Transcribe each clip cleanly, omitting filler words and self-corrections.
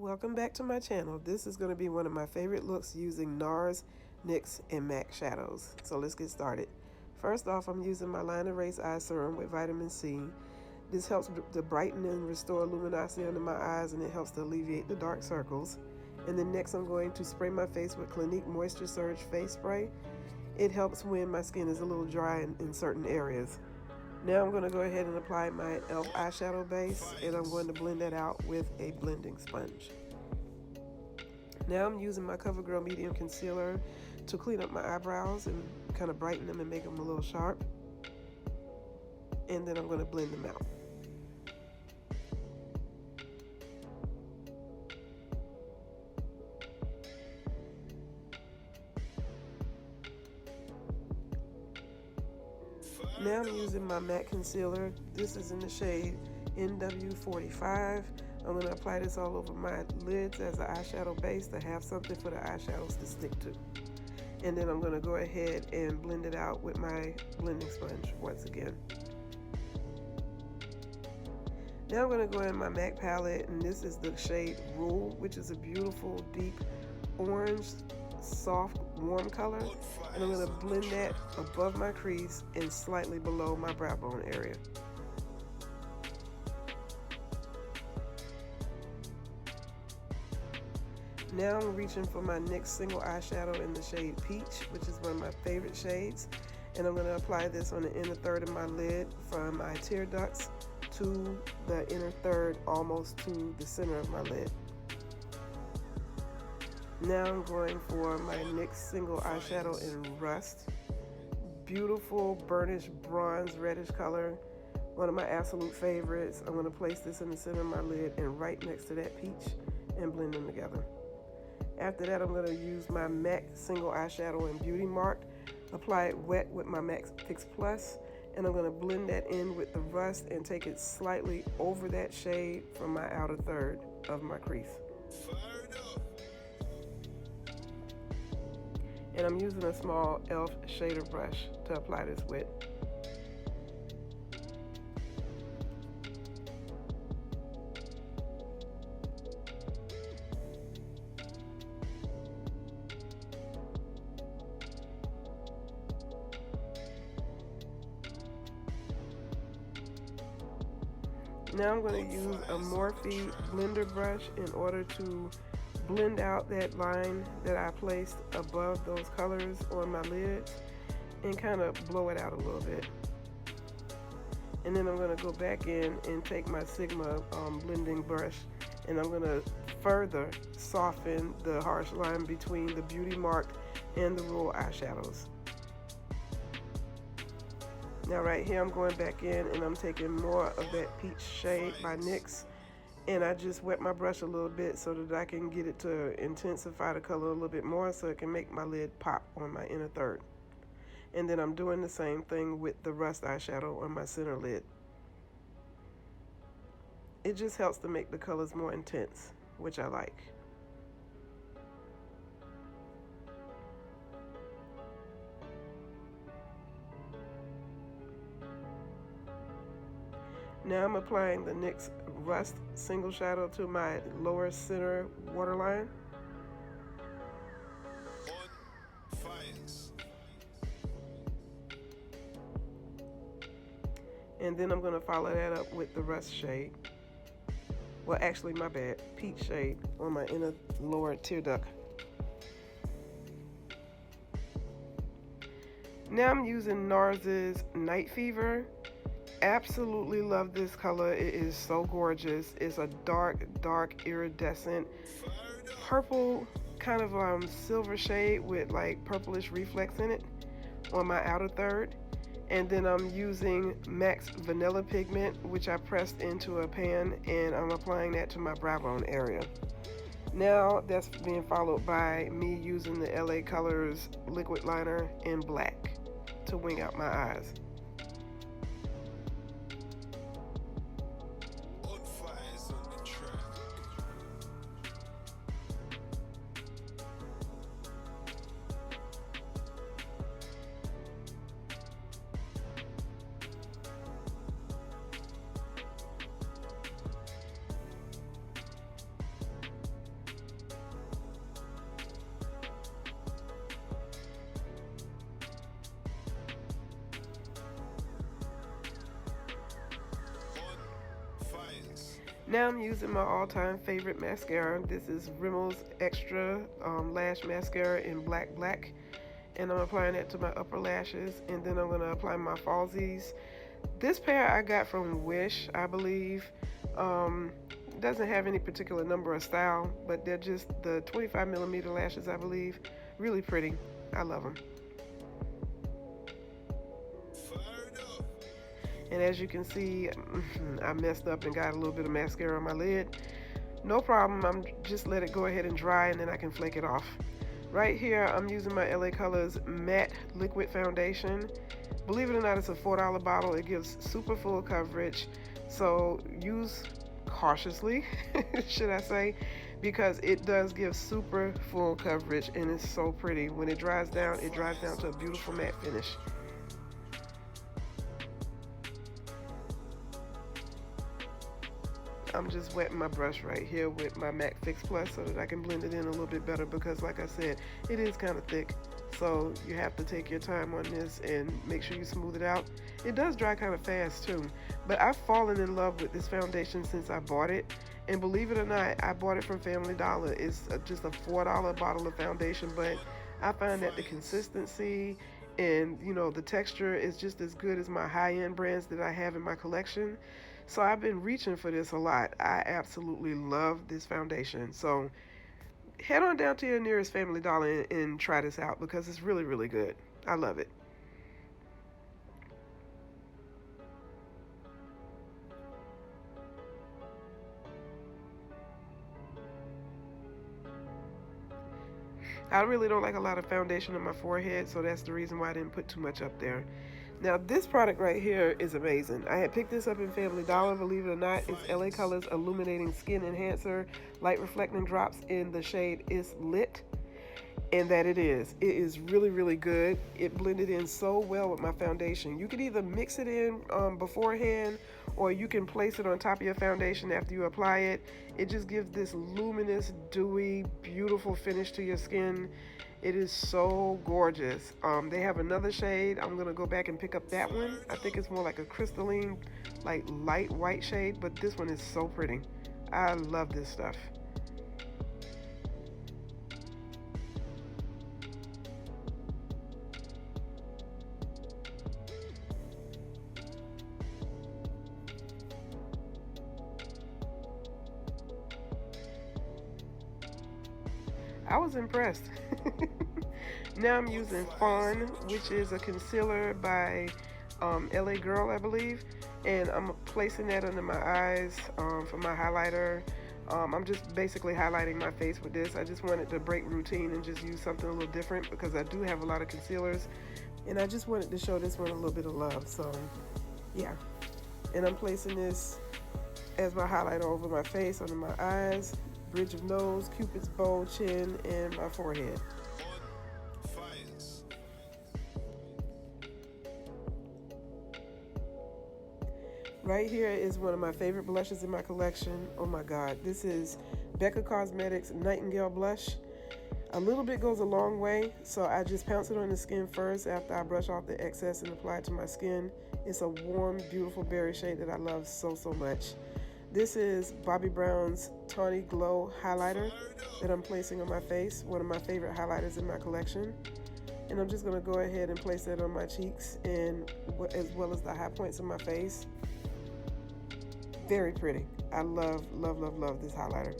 Welcome back to my channel. This is going to be one of my favorite looks using NARS, NYX, and MAC shadows. So let's get started. First off, I'm using my Line Erase Eye Serum with vitamin C. This helps to brighten and restore luminosity under my eyes, and it helps to alleviate the dark circles. And then next I'm going to spray my face with Clinique Moisture Surge Face Spray. It helps when my skin is a little dry in certain areas. Now I'm going to go ahead and apply my e.l.f. eyeshadow base, and I'm going to blend that out with a blending sponge. Now I'm using my CoverGirl Medium Concealer to clean up my eyebrows and kind of brighten them and make them a little sharp. And then I'm going to blend them out. Now I'm using my matte concealer. This is in the shade NW45. I'm going to apply this all over my lids as an eyeshadow base to have something for the eyeshadows to stick to. And then I'm going to go ahead and blend it out with my blending sponge once again. Now I'm going to go in my MAC palette, and this is the shade Rule, which is a beautiful deep orange, soft, warm color. And I'm going to blend that above my crease and slightly below my brow bone area. Now I'm reaching for my NYX single eyeshadow in the shade Peach, which is one of my favorite shades. And I'm going to apply this on the inner third of my lid from my tear ducts to the inner third, almost to the center of my lid. Now I'm going for my NYX single eyeshadow in Rust. Beautiful burnished bronze reddish color. One of my absolute favorites. I'm going to place this in the center of my lid and right next to that peach and blend them together. After that, I'm going to use my MAC single eyeshadow in Beauty Mark. Apply it wet with my MAC Fix Plus. And I'm going to blend that in with the Rust and take it slightly over that shade from my outer third of my crease. And I'm using a small e.l.f. shader brush to apply this with. Now I'm going to use a Morphe blender brush in order to blend out that line that I placed above those colors on my lids and kind of blow it out a little bit. And then I'm going to go back in and take my Sigma blending brush, and I'm going to further soften the harsh line between the Beauty Mark and the Rule eyeshadows. Now right here I'm going back in and I'm taking more of that peach shade by NYX, and I just wet my brush a little bit so that I can get it to intensify the color a little bit more so it can make my lid pop on my inner third. And then I'm doing the same thing with the Rust eyeshadow on my center lid. It just helps to make the colors more intense, which I like. Now I'm applying the NYX Rust single shadow to my lower center waterline. And then I'm going to follow that up with the Rust shade. Well, actually, my bad, peach shade on my inner lower tear duct. Now I'm using NARS's Night Fever. Absolutely love this color. It is so gorgeous. It's a dark iridescent purple kind of silver shade with like purplish reflex in it on my outer third. And then I'm using MAC's Vanilla Pigment, which I pressed into a pan, and I'm applying that to my brow bone area. Now that's being followed by me using the LA Colors liquid liner in black to wing out my eyes. Now I'm using my all-time favorite mascara. This is Rimmel's Extra Lash Mascara in Black Black. And I'm applying it to my upper lashes. And then I'm going to apply my falsies. This pair I got from Wish, I believe. Doesn't have any particular number or style, but they're just the 25mm lashes, I believe. Really pretty. I love them. And as you can see, I messed up and got a little bit of mascara on my lid. No problem, I'm just let it go ahead and dry, and then I can flake it off. Right here, I'm using my LA Colors Matte Liquid Foundation. Believe it or not, it's a $4 bottle. It gives super full coverage, so use cautiously, should I say, because it does give super full coverage, and it's so pretty. When it dries down to a beautiful matte finish. I'm just wetting my brush right here with my MAC Fix Plus so that I can blend it in a little bit better, because like I said, it is kind of thick, so you have to take your time on this and make sure you smooth it out. It does dry kind of fast too, but I've fallen in love with this foundation since I bought it. And believe it or not, I bought it from Family Dollar. It's just a $4 bottle of foundation, but I find that the consistency and the texture is just as good as my high-end brands that I have in my collection. So I've been reaching for this a lot. I absolutely love this foundation. So head on down to your nearest Family Dollar and try this out, because it's really, really good. I love it. I really don't like a lot of foundation on my forehead, so that's the reason why I didn't put too much up there. Now this product right here is amazing. I had picked this up in Family Dollar, believe it or not. It's LA Colors Illuminating Skin Enhancer Light Reflecting Drops in the shade Is Lit. And that it is really, really good. It blended in so well with my foundation. You could either mix it in beforehand, or you can place it on top of your foundation after you apply it. It just gives this luminous, dewy, beautiful finish to your skin. It is so gorgeous. They have another shade. I'm gonna go back and pick up that one. I think it's more like a crystalline, like light white shade, but this one is so pretty. I love this stuff. I was impressed. Now I'm using Fawn, which is a concealer by LA Girl, I believe, and I'm placing that under my eyes for my highlighter. I'm just basically highlighting my face with this. I just wanted to break routine and just use something a little different, because I do have a lot of concealers, and I just wanted to show this one a little bit of love. So yeah, and I'm placing this as my highlighter over my face, under my eyes, bridge of nose, Cupid's bow, chin, and my forehead. Right here is one of my favorite blushes in my collection. Oh my God, this is Becca Cosmetics Nightingale Blush. A little bit goes a long way, so I just pounce it on the skin first after I brush off the excess and apply it to my skin. It's a warm, beautiful berry shade that I love so, so much. This is Bobbi Brown's Tawny Glow Highlighter that I'm placing on my face, one of my favorite highlighters in my collection. And I'm just gonna go ahead and place that on my cheeks, and as well as the high points of my face. Very pretty. I love, love, love, love this highlighter.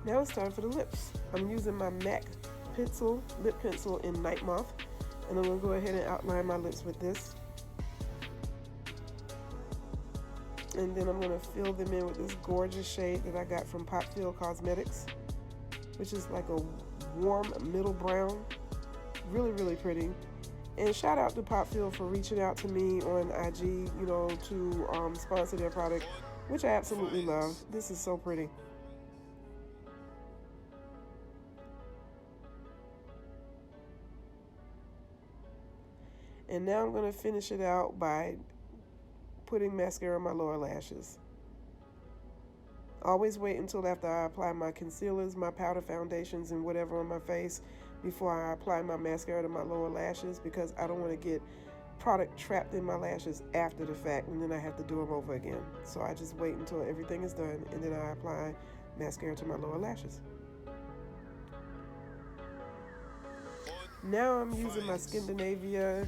Now it's time for the lips. I'm using my MAC lip pencil in Night Moth, and I'm gonna go ahead and outline my lips with this. And then I'm gonna fill them in with this gorgeous shade that I got from Popfield Cosmetics, which is like a warm middle brown. Really, really pretty. And shout out to Popfield for reaching out to me on IG, to sponsor their product, which I absolutely love. This is so pretty. And now I'm going to finish it out by putting mascara on my lower lashes. Always wait until after I apply my concealers, my powder foundations, and whatever on my face before I apply my mascara to my lower lashes, because I don't want to get product trapped in my lashes after the fact and then I have to do them over again. So I just wait until everything is done and then I apply mascara to my lower lashes. Now I'm using my Skindinavia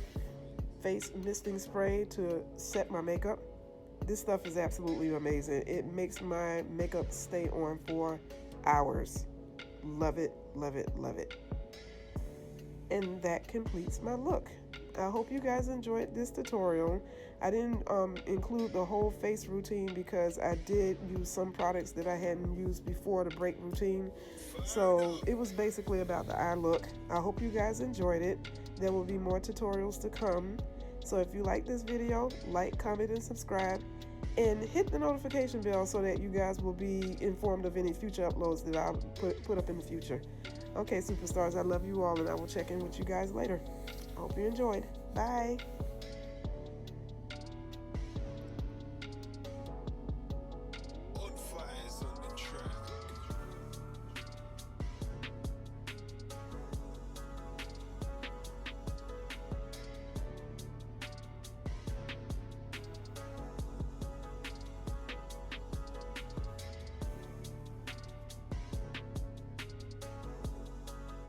face misting spray to set my makeup. This stuff is absolutely amazing. It makes my makeup stay on for hours. Love it, love it, love it. And that completes my look. I hope you guys enjoyed this tutorial. I didn't include the whole face routine because I did use some products that I hadn't used before to break routine. So it was basically about the eye look. I hope you guys enjoyed it. There will be more tutorials to come. So if you like this video, like, comment, and subscribe. And hit the notification bell so that you guys will be informed of any future uploads that I'll put up in the future. Okay, superstars, I love you all, and I will check in with you guys later. I hope you enjoyed. Bye.